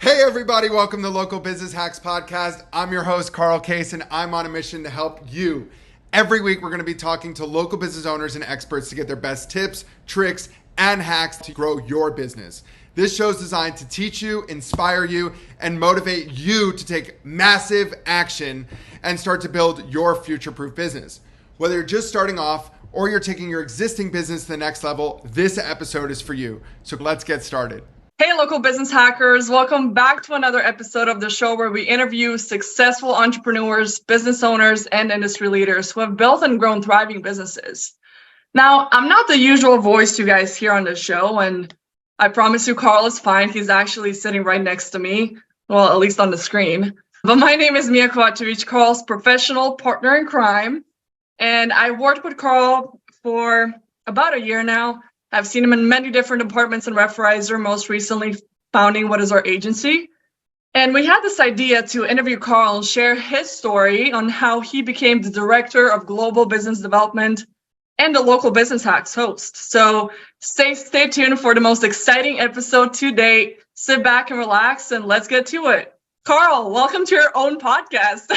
Hey everybody, welcome to Local Business Hacks Podcast. I'm your host, Carl Case, and I'm on a mission to help you. Every week, we're going to be talking to local business owners and experts to get their best tips, tricks, and hacks to grow your business. This show is designed to teach you, inspire you, and motivate you to take massive action and start to build your future-proof business. Whether you're just starting off or you're taking your existing business to the next level, this episode is for you. So let's get started. Hey, local business hackers. Welcome back to another episode of the show where we interview successful entrepreneurs, business owners, and industry leaders who have built and grown thriving businesses. Now, I'm not the usual voice you guys hear on the show, and I promise you Carl is fine. He's actually sitting right next to me, well, at least on the screen. But my name is Mia Kovacevic, Carl's professional partner in crime, and I worked with Carl for about a year now. I've seen him in many different departments in Referrizer, most recently founding what is our agency. And we had this idea to interview Carl and share his story on how he became the director of global business development and the Local Business Hacks host. So stay tuned for the most exciting episode to date. Sit back and relax and let's get to it. Carl, welcome to your own podcast.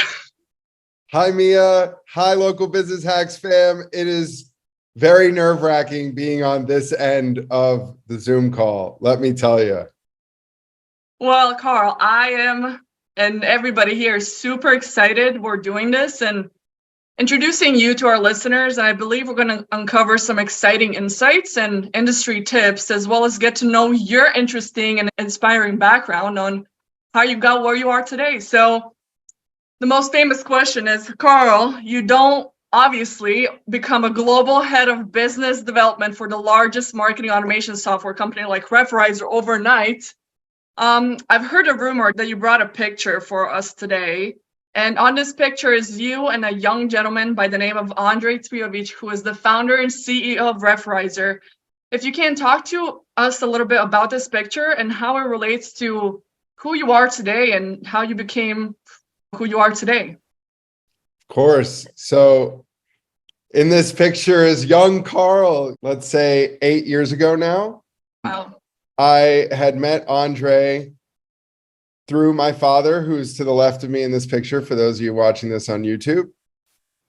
Hi, Mia. Hi, Local Business Hacks fam. It is very nerve-wracking being on this end of the Zoom call, let me tell you. Well, Carl, I am, and everybody here is super excited we're doing this and introducing you to our listeners. And I believe we're going to uncover some exciting insights and industry tips, as well as get to know your interesting and inspiring background on how you got where you are today. So the most famous question is, Carl, you don't obviously become a global head of business development for the largest marketing automation software company like Referrizer overnight. I've heard a rumor that you brought a picture for us today. And on this picture is you and a young gentleman by the name of Andrei Tvrjovic, who is the founder and CEO of Referrizer. If you can talk to us a little bit about this picture and how it relates to who you are today and how you became who you are today. Of course. So in this picture is young Carl, let's say 8 years ago now. Wow. I had met Andre through my father, who's to the left of me in this picture, for those of you watching this on YouTube.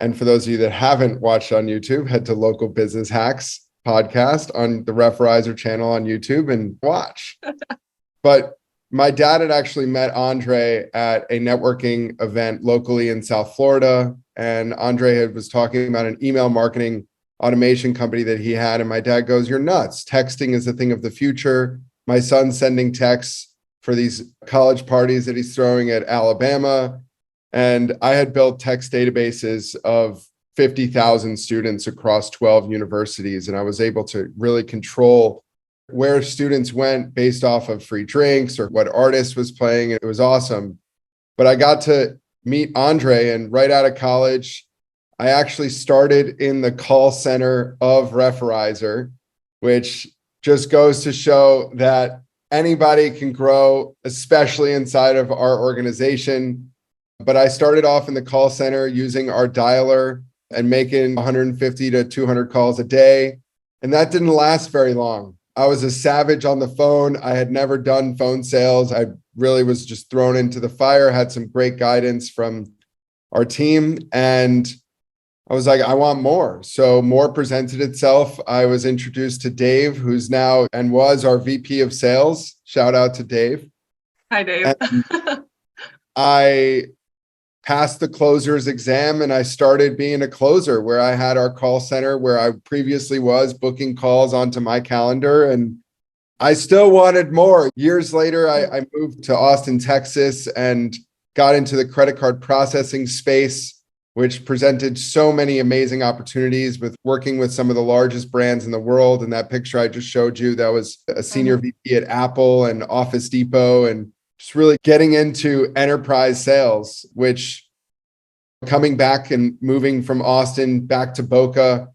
And for those of you that haven't watched on YouTube, head to Local Business Hacks podcast on the Referrizer channel on YouTube and watch. But my dad had actually met Andre at a networking event locally in South Florida. And Andre was talking about an email marketing automation company that he had. And my dad goes, "You're nuts. Texting is a thing of the future. My son's sending texts for these college parties that he's throwing at Alabama." And I had built text databases of 50,000 students across 12 universities. And I was able to really control where students went based off of free drinks or what artist was playing. It was awesome. But I got to meet Andre, and right out of college, I actually started in the call center of Referrizer, which just goes to show that anybody can grow, especially inside of our organization. But I started off in the call center using our dialer and making 150 to 200 calls a day. And that didn't last very long. I was a savage on the phone. I had never done phone sales. I really was just thrown into the fire, had some great guidance from our team. And I was like, I want more. So more presented itself. I was introduced to Dave, who's now and was our VP of sales. Shout out to Dave. Hi, Dave. I passed the closer's exam and I started being a closer, where I had our call center where I previously was booking calls onto my calendar, and I still wanted more. Years later, I moved to Austin, Texas, and got into the credit card processing space, which presented so many amazing opportunities with working with some of the largest brands in the world. And that picture I just showed you, that was a senior VP at Apple and Office Depot, and just really getting into enterprise sales, which, coming back and moving from Austin back to Boca,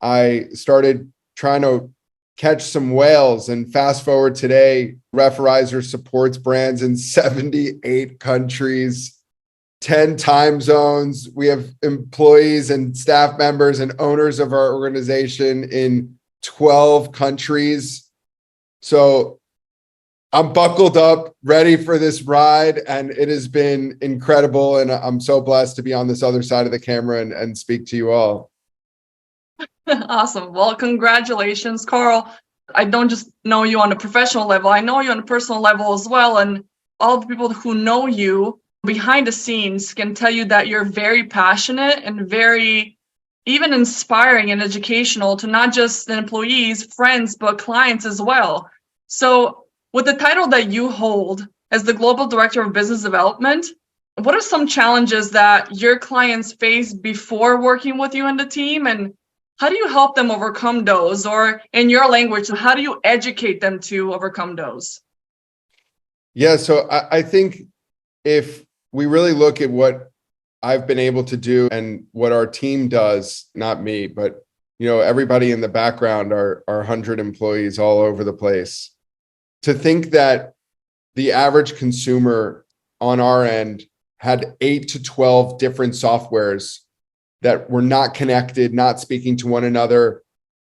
I started trying to catch some whales. And fast forward today, Referrizer supports brands in 78 countries, 10 time zones. We have employees and staff members and owners of our organization in 12 countries. So I'm buckled up, ready for this ride, and it has been incredible. And I'm so blessed to be on this other side of the camera and speak to you all. Awesome. Well, congratulations, Carl. I don't just know you on a professional level, I know you on a personal level as well. And all the people who know you behind the scenes can tell you that you're very passionate and very even inspiring and educational to not just the employees, friends, but clients as well. So, with the title that you hold as the Global Director of Business Development, what are some challenges that your clients face before working with you and the team? And how do you help them overcome those? Or in your language, how do you educate them to overcome those? Yeah, so I think if we really look at what I've been able to do and what our team does, not me, but everybody in the background, our 100 employees all over the place, to think that the average consumer on our end had 8 to 12 different softwares that were not connected, not speaking to one another,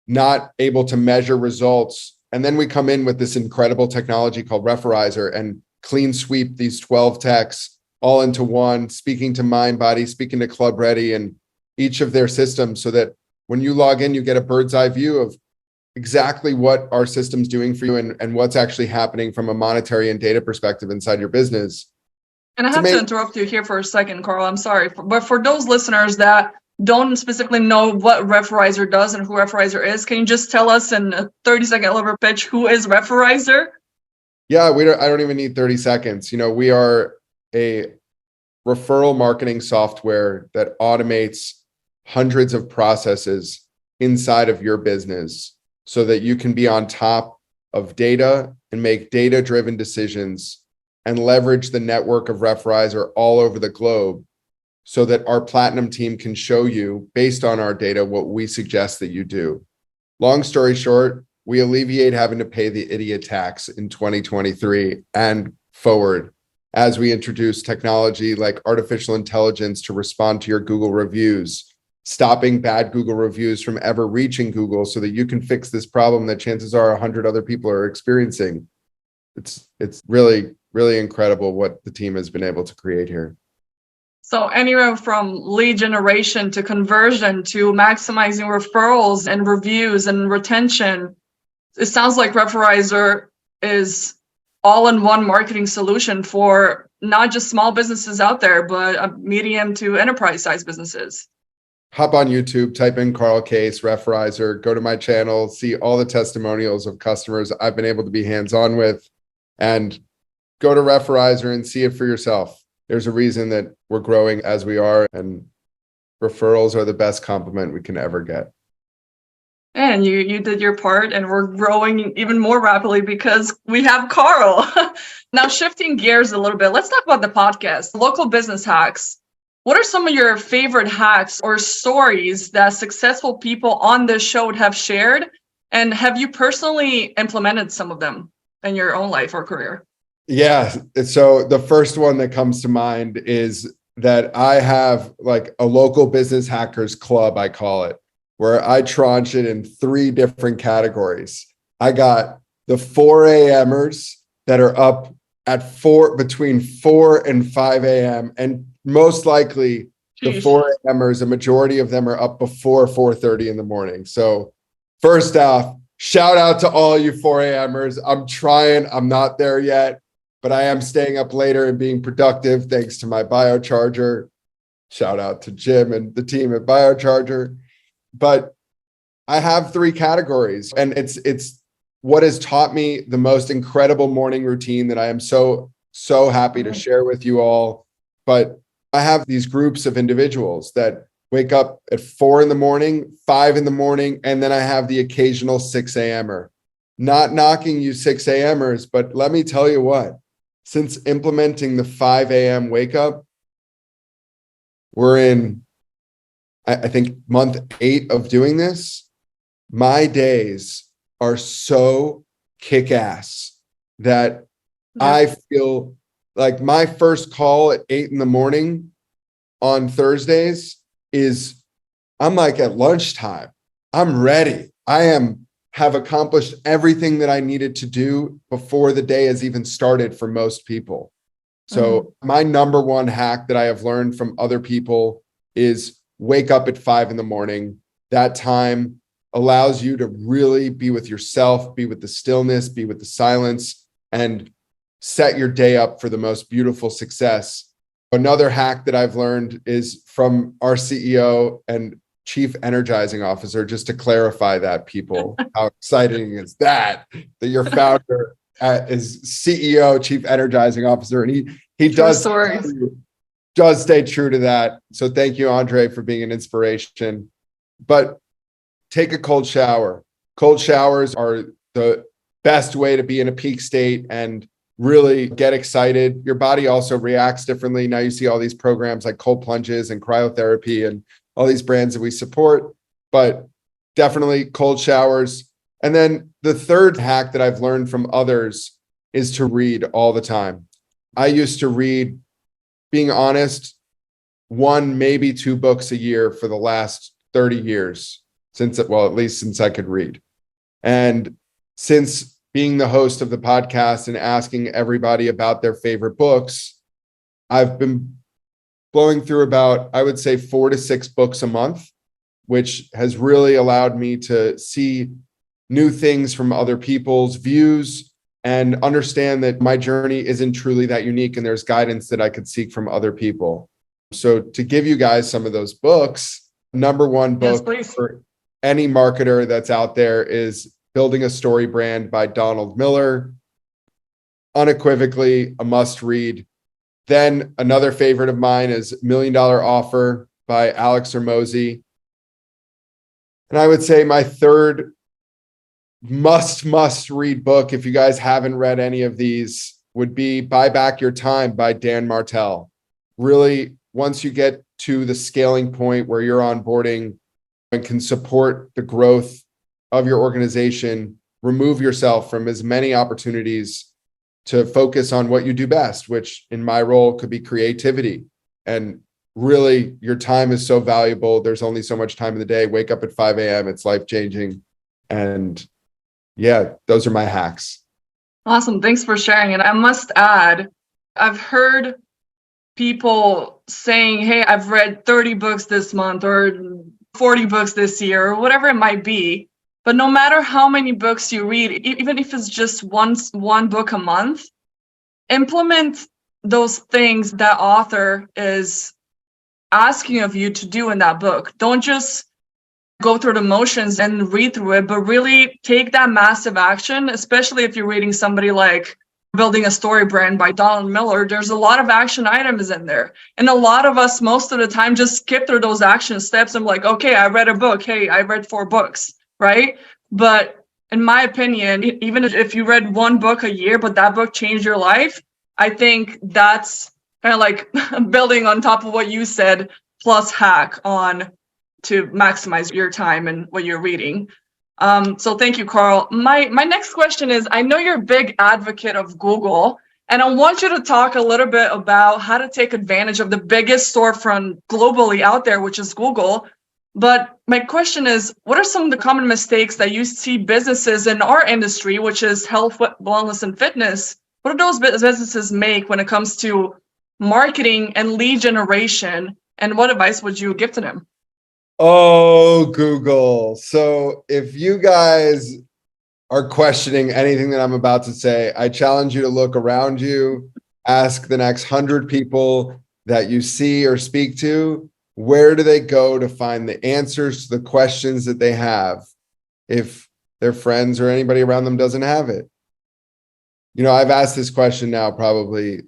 not able to measure results. And then we come in with this incredible technology called Referrizer and clean sweep these 12 techs all into one, speaking to MindBody, speaking to Club Ready and each of their systems, so that when you log in, you get a bird's eye view of exactly what our system's doing for you and what's actually happening from a monetary and data perspective inside your business. And I have to interrupt you here for a second, Carl. I'm sorry. But for those listeners that don't specifically know what Referrizer does and who Referrizer is, can you just tell us in a 30-second elevator pitch who is Referrizer? Yeah, I don't even need 30 seconds. We are a referral marketing software that automates hundreds of processes inside of your business so that you can be on top of data and make data-driven decisions and leverage the network of Referrizer all over the globe so that our platinum team can show you, based on our data, what we suggest that you do. Long story short, we alleviate having to pay the idiot tax in 2023 and forward as we introduce technology like artificial intelligence to respond to your Google reviews, stopping bad Google reviews from ever reaching Google so that you can fix this problem that chances are 100 other people are experiencing. It's really, really incredible what the team has been able to create here. So anywhere from lead generation to conversion to maximizing referrals and reviews and retention, it sounds like Referrizer is all-in-one marketing solution for not just small businesses out there, but medium to enterprise-sized businesses. Hop on YouTube, type in Carl Case, Referrizer, go to my channel, see all the testimonials of customers I've been able to be hands-on with, and go to Referrizer and see it for yourself. There's a reason that we're growing as we are, and referrals are the best compliment we can ever get. And you did your part, and we're growing even more rapidly because we have Carl. Now, shifting gears a little bit, let's talk about the podcast, Local Business Hacks. What are some of your favorite hacks or stories that successful people on this show have shared? And have you personally implemented some of them in your own life or career? Yeah. So the first one that comes to mind is that I have like a local business hackers club, I call it, where I tranche it in 3 different categories. I got the 4 a.m.ers that are up at between 4 and 5 a.m. And most likely the 4 a.m.ers, a majority of them are up before 4:30 in the morning. So first off, shout out to all you 4 a.m.ers. I'm trying, I'm not there yet, but I am staying up later and being productive thanks to my biocharger. Shout out to Jim and the team at Biocharger. But I have 3 categories, and it's what has taught me the most incredible morning routine that I am so happy to share with you all. But I have these groups of individuals that wake up at 4 in the morning, 5 in the morning, and then I have the occasional 6 a.m.er. Not knocking you 6 a.m.ers, but let me tell you what, since implementing the 5 a.m. wake up, we're in, I think, month 8 of doing this. My days are so kick-ass that I feel like my first call at 8 in the morning on Thursdays is, I'm like at lunchtime. I'm ready. I am have accomplished everything that I needed to do before the day has even started for most people. So my number one hack that I have learned from other people is wake up at 5 a.m. That time allows you to really be with yourself, be with the stillness, be with the silence, and set your day up for the most beautiful success. Another hack that I've learned is from our CEO and Chief Energizing Officer, just to clarify that, people, how exciting is that your founder is CEO, Chief Energizing Officer, and he does stay true to that. So thank you, Andre, for being an inspiration. But take a cold shower. Cold showers are the best way to be in a peak state and really get excited. Your body also reacts differently. Now you see all these programs like cold plunges and cryotherapy and all these brands that we support, but definitely cold showers. And then the third hack that I've learned from others is to read all the time. I used to read, being honest, 1, maybe 2 books a year for the last 30 years, at least since I could read. And since being the host of the podcast and asking everybody about their favorite books, I've been blowing through about, I would say, 4 to 6 books a month, which has really allowed me to see new things from other people's views and understand that my journey isn't truly that unique and there's guidance that I could seek from other people. So to give you guys some of those books, number one book for any marketer that's out there is Building a Story Brand by Donald Miller. Unequivocally a must read. Then another favorite of mine is $1 Million Offer by Alex Hormozi. And I would say my third must read book, if you guys haven't read any of these, would be Buy Back Your Time by Dan Martell. Really, once you get to the scaling point where you're onboarding and can support the growth of your organization, remove yourself from as many opportunities to focus on what you do best, which in my role could be creativity. And really, your time is so valuable. There's only so much time in the day. Wake up at 5 a.m. It's life-changing. And yeah, those are my hacks. Awesome. Thanks for sharing. And I must add, I've heard people saying, hey, I've read 30 books this month or 40 books this year or whatever it might be. But no matter how many books you read, even if it's just one book a month, implement those things that author is asking of you to do in that book. Don't just go through the motions and read through it, but really take that massive action, especially if you're reading somebody like Building a Story Brand by Donald Miller. There's a lot of action items in there. And a lot of us, most of the time, just skip through those action steps. I'm like, okay, I read a book. Hey, I read 4 books, right? But in my opinion, even if you read 1 book a year, but that book changed your life, I think that's kind of like building on top of what you said, plus hack on to maximize your time and what you're reading. So thank you, Carl. My next question is, I know you're a big advocate of Google, and I want you to talk a little bit about how to take advantage of the biggest storefront globally out there, which is Google. But my question is, what are some of the common mistakes that you see businesses in our industry, which is health, wellness, and fitness? What do those businesses make when it comes to marketing and lead generation? And what advice would you give to them? Oh, Google. So if you guys are questioning anything that I'm about to say, I challenge you to look around you, ask the next 100 people that you see or speak to, where do they go to find the answers to the questions that they have if their friends or anybody around them doesn't have it? You know, I've asked this question now probably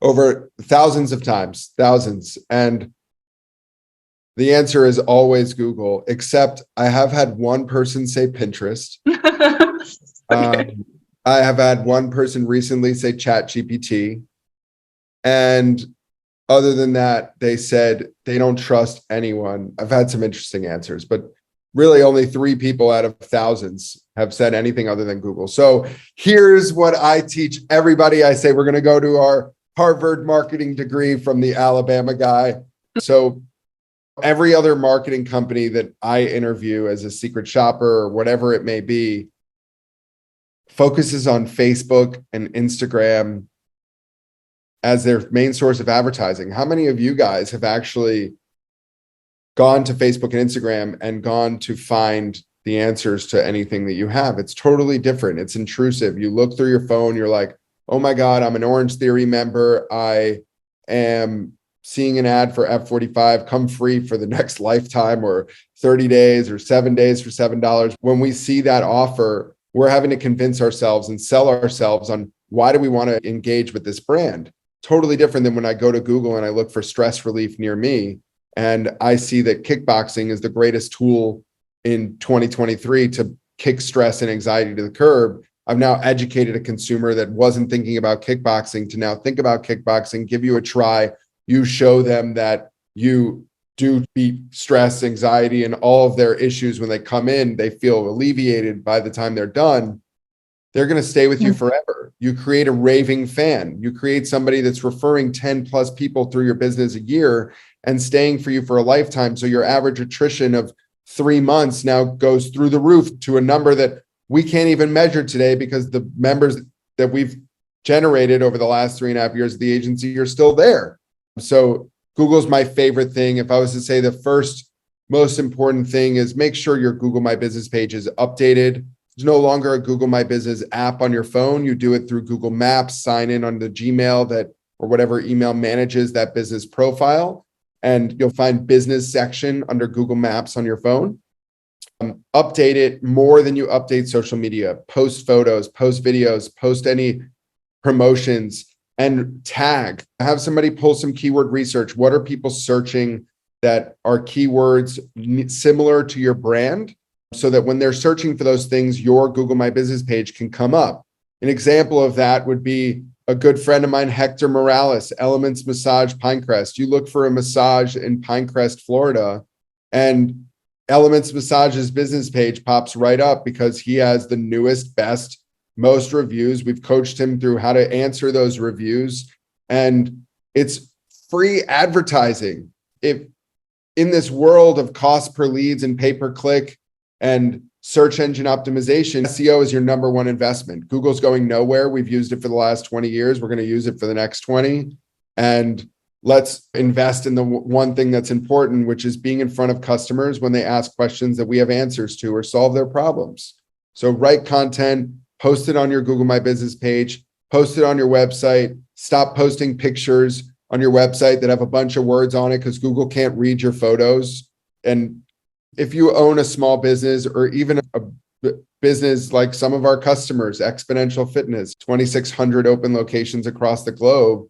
over thousands of times, and the answer is always Google, except I have had one person say Pinterest. Okay. I have had one person recently say ChatGPT. And other than that, they said they don't trust anyone. I've had some interesting answers, but really only 3 people out of thousands have said anything other than Google. So here's what I teach everybody. I say, we're going to go to our Harvard marketing degree from the Alabama guy. So Every other marketing company that I interview as a secret shopper or whatever it may be focuses on Facebook and Instagram as their main source of advertising. How many of you guys have actually gone to Facebook and Instagram and gone to find the answers to anything that you have? It's totally different. It's intrusive. You look through your phone, you're like, oh my God, I'm an Orange Theory member. I am seeing an ad for F45, come free for the next lifetime, or 30 days or 7 days for $7. When we see that offer, we're having to convince ourselves and sell ourselves on why do we want to engage with this brand? Totally different than when I go to Google and I look for stress relief near me. And I see that kickboxing is the greatest tool in 2023 to kick stress and anxiety to the curb. I've now educated a consumer that wasn't thinking about kickboxing to now think about kickboxing, give you a try. You show them that you do beat stress, anxiety, and all of their issues. When they come in, they feel alleviated by the time they're done. They're going to stay with you forever. You create a raving fan. You create somebody that's referring 10 plus people through your business a year and staying for you for a lifetime. So your average attrition of 3 months now goes through the roof to a number that we can't even measure today, because the members that we've generated over the last 3.5 years of the agency are still there. So Google's my favorite thing. If I was to say the first most important thing is make sure your Google My Business page is updated. There's no longer a Google My Business app on your phone. You do it through Google Maps, sign in on the Gmail that or whatever email manages that business profile. And you'll find business section under Google Maps on your phone. Update it more than you update social media. Post photos, post videos, post any promotions, and tag. Have somebody pull some keyword research. What are people searching that are keywords similar to your brand, so that when they're searching for those things, your Google My Business page can come up? An example of that would be a good friend of mine, Hector Morales, Elements Massage Pinecrest. You look for a massage in Pinecrest, Florida, and Elements Massage's business page pops right up because he has the newest, best, most reviews. We've coached him through how to answer those reviews, and it's free advertising. If in this world of cost per leads and pay per click and search engine optimization, SEO is your number one investment. Google's going nowhere. We've used it for the last 20 years. We're going to use it for the next 20. And let's invest in the one thing that's important, which is being in front of customers when they ask questions that we have answers to or solve their problems. So write content, post it on your Google My Business page, post it on your website. Stop posting pictures on your website that have a bunch of words on it, because Google can't read your photos. And if you own a small business or even a business like some of our customers, Exponential Fitness, 2,600 open locations across the globe,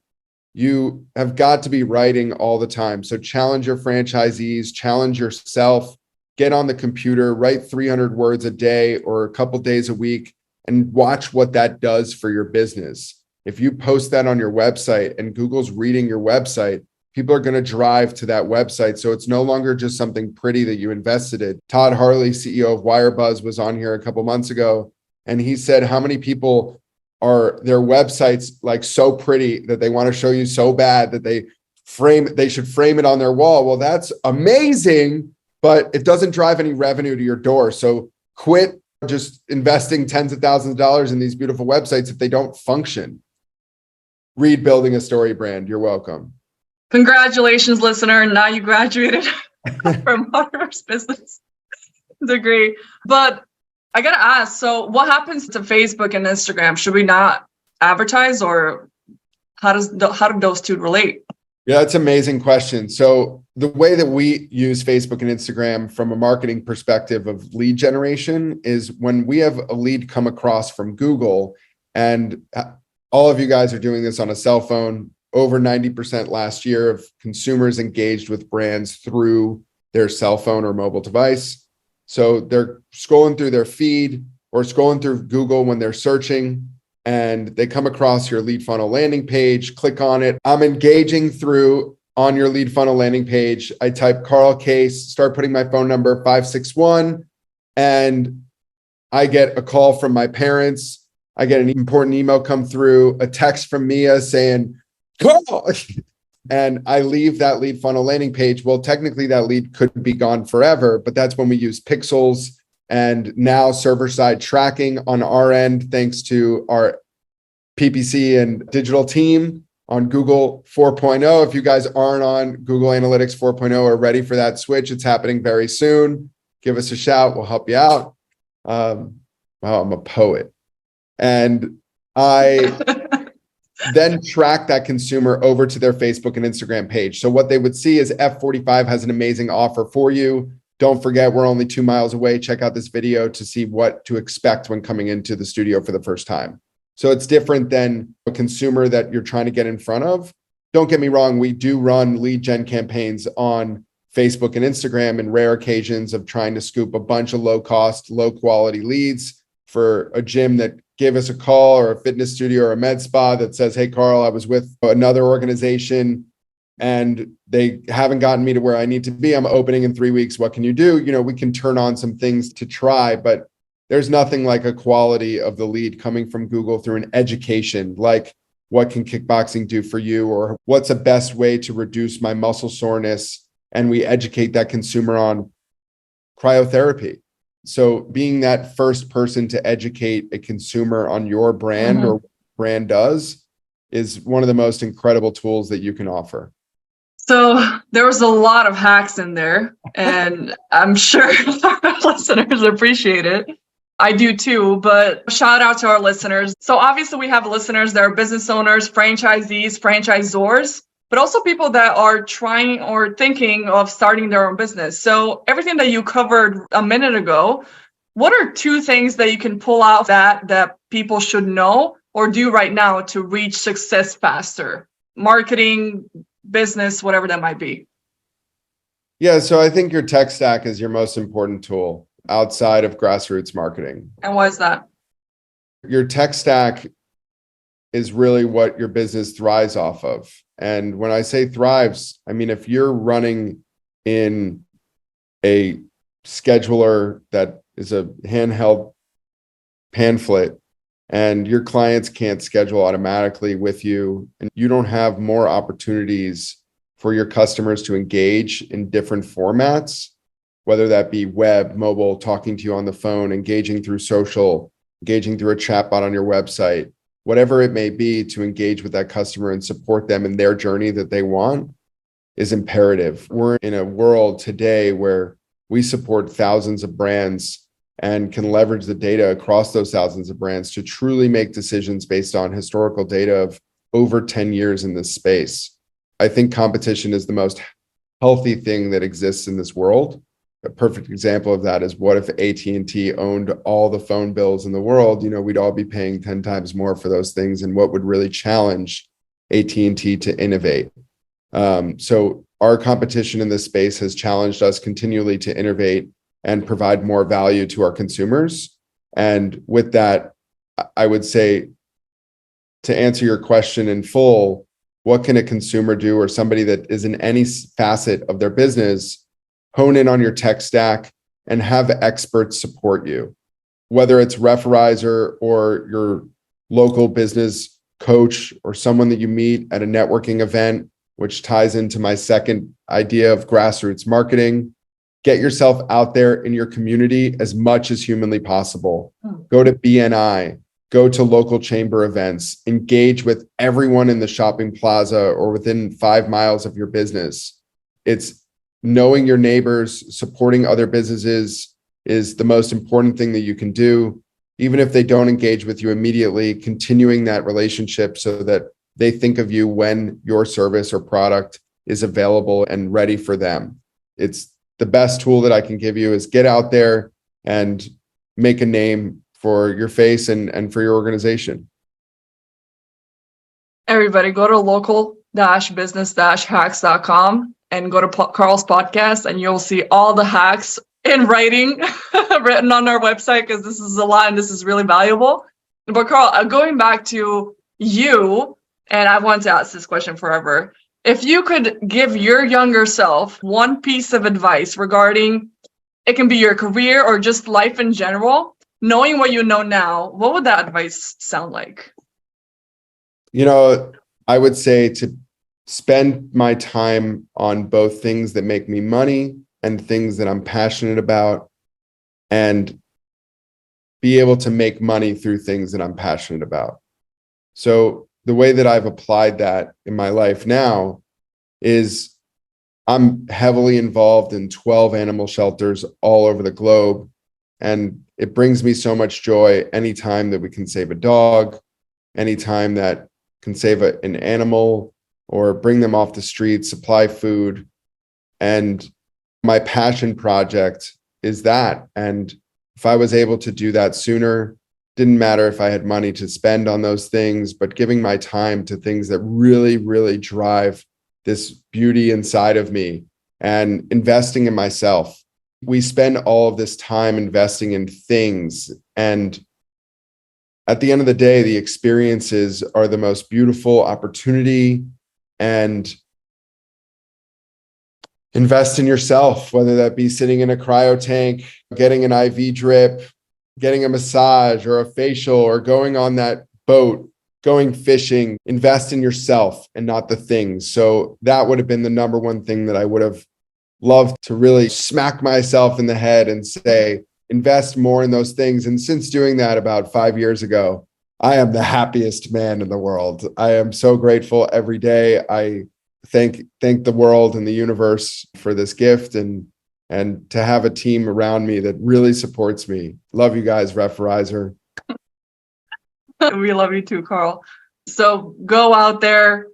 you have got to be writing all the time. So challenge your franchisees, challenge yourself, get on the computer, write 300 words a day or a couple days a week, and watch what that does for your business. If you post that on your website and Google's reading your website, people are going to drive to that website. So it's no longer just something pretty that you invested in. Todd Harley, CEO of Wirebuzz, was on here a couple months ago, and he said how many people are their websites like so pretty that they want to show you so bad that they should frame it on their wall. Well, that's amazing, but it doesn't drive any revenue to your door. So quit just investing tens of thousands of dollars in these beautiful websites if they don't function. Read Building a Story Brand. You're welcome. Congratulations, listener. Now you graduated from Marketer's Business degree. But I got to ask, so what happens to Facebook and Instagram? Should we not advertise, or how do those two relate? Yeah, that's an amazing question. So the way that we use Facebook and Instagram from a marketing perspective of lead generation is when we have a lead come across from Google, and all of you guys are doing this on a cell phone. Over 90% last year of consumers engaged with brands through their cell phone or mobile device. So they're scrolling through their feed or scrolling through Google when they're searching, and they come across your lead funnel landing page, click on it. I'm engaging through on your lead funnel landing page. I type Carl Case, start putting my phone number 561, and I get a call from my parents. I get an important email come through, a text from Mia saying, Carl, and I leave that lead funnel landing page. Well, technically that lead could be gone forever, but that's when we use pixels and now server-side tracking on our end, thanks to our PPC and digital team on Google 4.0. If you guys aren't on Google Analytics 4.0 or ready for that switch, it's happening very soon. Give us a shout. We'll help you out. Wow, I'm a poet. And I then track that consumer over to their Facebook and Instagram page. So what they would see is F45 has an amazing offer for you. Don't forget, we're only 2 miles away. Check out this video to see what to expect when coming into the studio for the first time. So it's different than a consumer that you're trying to get in front of. Don't get me wrong, we do run lead gen campaigns on Facebook and Instagram in rare occasions of trying to scoop a bunch of low cost, low quality leads for a gym that gave us a call, or a fitness studio or a med spa that says, hey, Carl, I was with another organization and they haven't gotten me to where I need to be. I'm opening in 3 weeks. What can you do? You know, we can turn on some things to try, but there's nothing like a quality of the lead coming from Google through an education, like what can kickboxing do for you? Or what's the best way to reduce my muscle soreness? And we educate that consumer on cryotherapy. So being that first person to educate a consumer on your brand or what brand does is one of the most incredible tools that you can offer. So there was a lot of hacks in there, and I'm sure our listeners appreciate it. I do too, but shout out to our listeners. So obviously we have listeners that are business owners, franchisees, franchisors, but also people that are trying or thinking of starting their own business. So everything that you covered a minute ago, what are 2 things that you can pull out that people should know or do right now to reach success faster? Marketing, business, whatever that might be. Yeah, so I think your tech stack is your most important tool outside of grassroots marketing. And why is that? Your tech stack is really what your business thrives off of. And when I say thrives, I mean, if you're running in a scheduler that is a handheld pamphlet and your clients can't schedule automatically with you, and you don't have more opportunities for your customers to engage in different formats, whether that be web, mobile, talking to you on the phone, engaging through social, engaging through a chatbot on your website, whatever it may be to engage with that customer and support them in their journey that they want, is imperative. We're in a world today where we support thousands of brands and can leverage the data across those thousands of brands to truly make decisions based on historical data of over 10 years in this space. I think competition is the most healthy thing that exists in this world. A perfect example of that is, what if AT&T owned all the phone bills in the world? You know, we'd all be paying 10 times more for those things, and what would really challenge AT&T to innovate. So our competition in this space has challenged us continually to innovate and provide more value to our consumers. And with that, I would say, to answer your question in full, what can a consumer do, or somebody that is in any facet of their business? Hone in on your tech stack and have experts support you, whether it's Referrizer or your local business coach or someone that you meet at a networking event, which ties into my second idea of grassroots marketing. Get yourself out there in your community as much as humanly possible. Go to BNI, go to local chamber events, engage with everyone in the shopping plaza or within 5 miles of your business. It's knowing your neighbors, supporting other businesses is the most important thing that you can do. Even if they don't engage with you immediately, continuing that relationship so that they think of you when your service or product is available and ready for them. It's the best tool that I can give you is get out there and make a name for your face and for your organization. Everybody go to local-business-hacks.com and go to Carl's podcast, and you'll see all the hacks in writing written on our website, because this is a lot and this is really valuable. But Carl, going back to you, and I wanted to ask this question forever. If you could give your younger self one piece of advice regarding, it can be your career or just life in general, knowing what you know now, what would that advice sound like? You know, I would say to spend my time on both things that make me money and things that I'm passionate about, and be able to make money through things that I'm passionate about. So the way that I've applied that in my life now is I'm heavily involved in 12 animal shelters all over the globe. And it brings me so much joy anytime that we can save a dog, anytime that can save an animal or bring them off the street, supply food. And my passion project is that. And if I was able to do that sooner, didn't matter if I had money to spend on those things, but giving my time to things that really, really drive this beauty inside of me and investing in myself. We spend all of this time investing in things. And at the end of the day, the experiences are the most beautiful opportunity. And invest in yourself, whether that be sitting in a cryo tank, getting an IV drip, getting a massage or a facial, or going on that boat, going fishing. Invest in yourself and not the things. So that would have been the number one thing that I would have loved to really smack myself in the head and say, invest more in those things. And since doing that about 5 years ago, I am the happiest man in the world. I am so grateful every day. I thank the world and the universe for this gift, and to have a team around me that really supports me. Love you guys, Referrizer. We love you too, Carl. So go out there,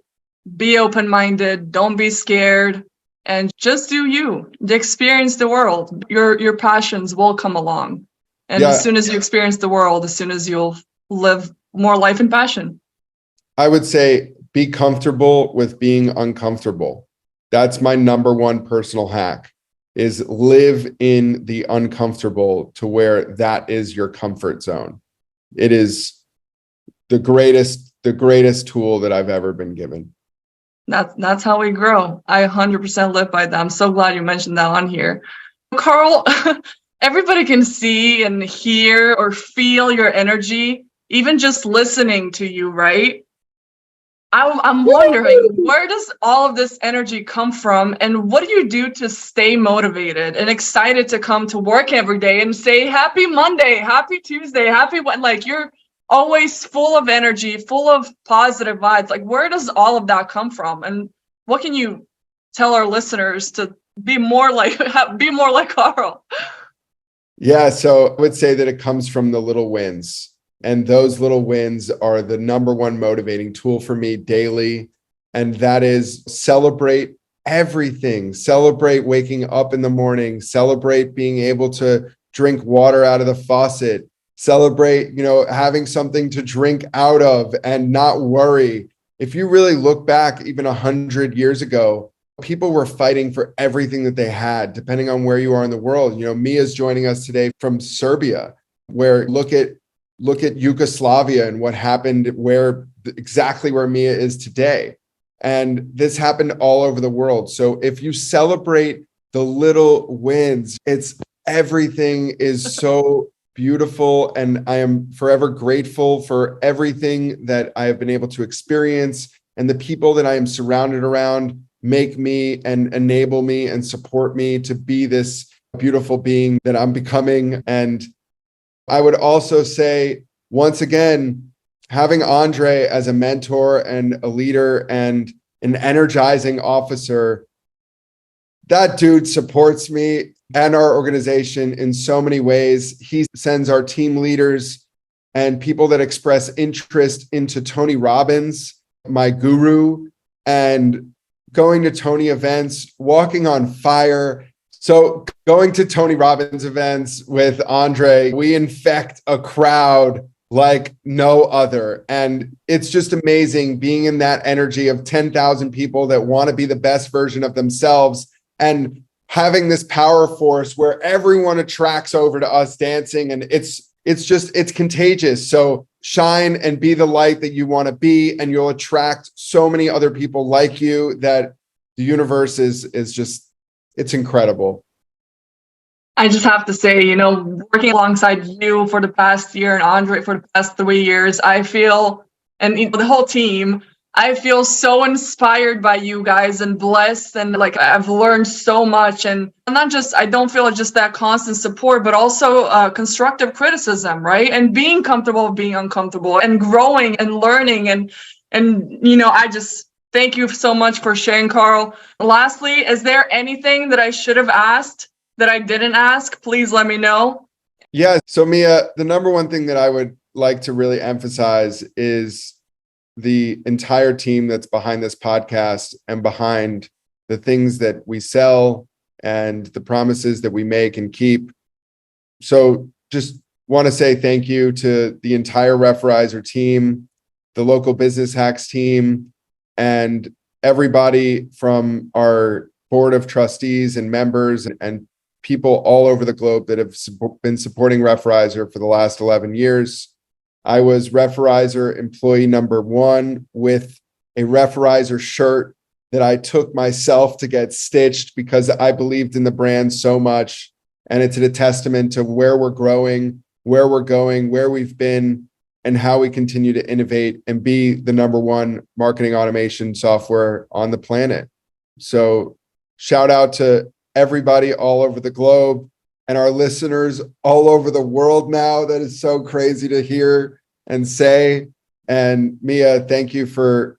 be open-minded, don't be scared, and just do you. Experience the world. Your passions will come along. And as soon as you experience the world, as soon as you'll live more life in passion. I would say be comfortable with being uncomfortable. That's my number one personal hack, is live in the uncomfortable to where that is your comfort zone. It is the greatest tool that I've ever been given. That's how we grow. I 100% live by that. I'm so glad you mentioned that on here. Carl, everybody can see and hear or feel your energy, even just listening to you, right? I'm wondering, where does all of this energy come from, and what do you do to stay motivated and excited to come to work every day and say, happy Monday, happy Tuesday, happy what? Like, you're always full of energy, full of positive vibes. Like, where does all of that come from? And what can you tell our listeners to be more like Carl? Yeah, so I would say that it comes from the little wins. And those little wins are the number one motivating tool for me daily. And that is celebrate everything. Celebrate waking up in the morning. Celebrate being able to drink water out of the faucet. Celebrate, having something to drink out of and not worry. If you really look back even 100 years ago, people were fighting for everything that they had, depending on where you are in the world. Mia's joining us today from Serbia, where look at Yugoslavia and what happened, exactly where Mia is today. And this happened all over the world. So if you celebrate the little wins, everything is so beautiful. And I am forever grateful for everything that I have been able to experience, and the people that I am surrounded around make me and enable me and support me to be this beautiful being that I'm becoming. And I would also say, once again, having Andre as a mentor and a leader and an energizing officer, that dude supports me and our organization in so many ways. He sends our team leaders and people that express interest into Tony Robbins, my guru, and going to Tony events, walking on fire. So going to Tony Robbins events with Andre, we infect a crowd like no other. And it's just amazing being in that energy of 10,000 people that want to be the best version of themselves, and having this power force where everyone attracts over to us dancing. And it's contagious. So shine and be the light that you want to be, and you'll attract so many other people like you that the universe is just, it's incredible. I just have to say, working alongside you for the past year and Andre for the past 3 years, I feel, and the whole team, I feel so inspired by you guys and blessed, and like I've learned so much. And not just, I don't feel just that constant support, but also constructive criticism, right? And being comfortable with being uncomfortable and growing and learning. And I just thank you so much for sharing, Carl. Lastly, is there anything that I should have asked that I didn't ask? Please let me know. Yeah. So Mia, the number one thing that I would like to really emphasize is the entire team that's behind this podcast and behind the things that we sell and the promises that we make and keep. So just want to say thank you to the entire Referrizer team, the local business hacks team, and everybody from our board of trustees and members and people all over the globe that have been supporting Referrizer for the last 11 years. I was Referrizer employee number 1 with a Referrizer shirt that I took myself to get stitched because I believed in the brand so much. And it's a testament to where we're growing, where we're going, where we've been, and how we continue to innovate and be the number 1 marketing automation software on the planet. So shout out to everybody all over the globe and our listeners all over the world now. That is so crazy to hear and say. And Mia, thank you for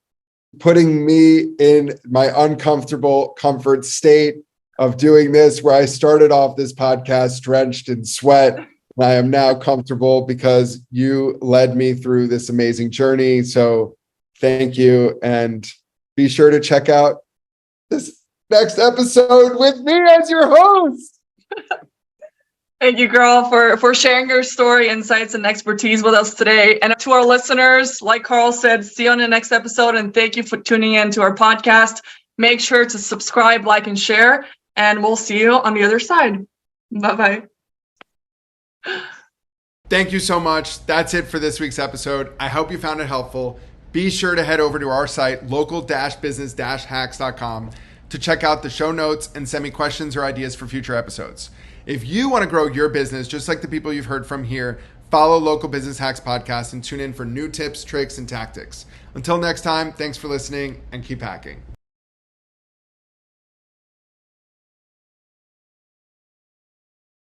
putting me in my uncomfortable comfort state of doing this, where I started off this podcast drenched in sweat. And I am now comfortable because you led me through this amazing journey. So thank you. And be sure to check out this next episode with me as your host. Thank you, girl, for sharing your story, insights, and expertise with us today. And to our listeners, like Carl said, see you on the next episode. And thank you for tuning in to our podcast. Make sure to subscribe, like, and share. And we'll see you on the other side. Bye-bye. Thank you so much. That's it for this week's episode. I hope you found it helpful. Be sure to head over to our site, local-business-hacks.com, to check out the show notes and send me questions or ideas for future episodes. If you want to grow your business, just like the people you've heard from here, follow Local Business Hacks Podcast and tune in for new tips, tricks, and tactics. Until next time, thanks for listening and keep hacking.